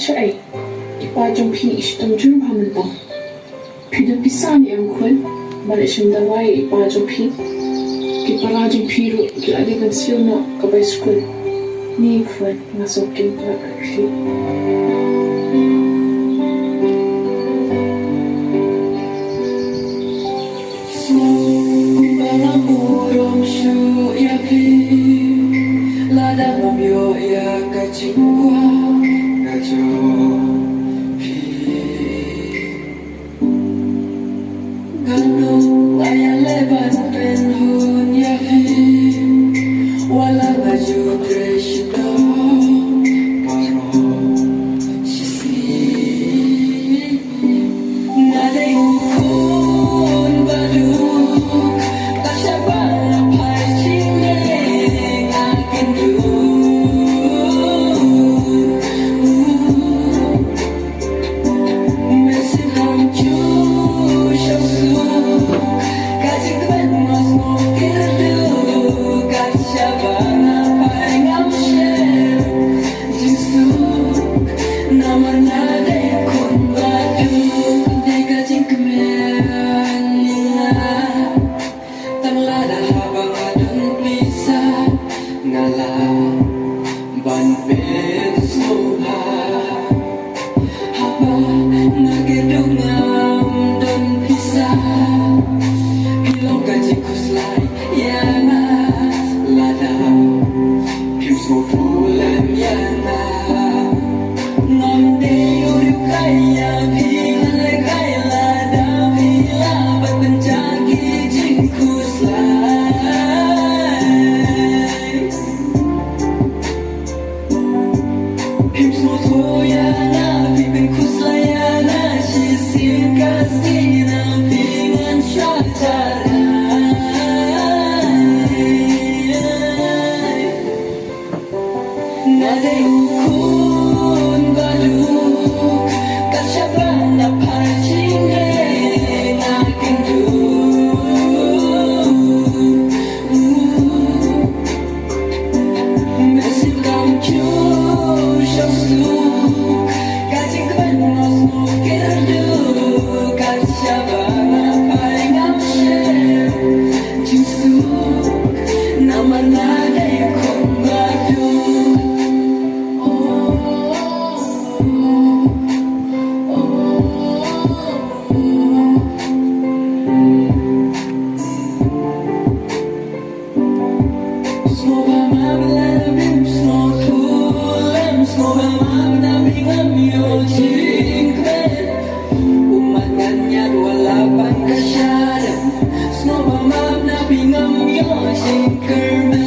siya ay ipajong pi istom jur bhaman to pido pisani ang kun balik siyang dawai ipajong pi kiparajong piru ki aligan siyo no kabay school ni kun ngasokin pagkashi Urong shu yaki lada mamyo ya kachingwa gajo pi gano laya leban penhun yaki wala gajo treshito paro shisi nade kun badu Snowball map na bingam yo, shaker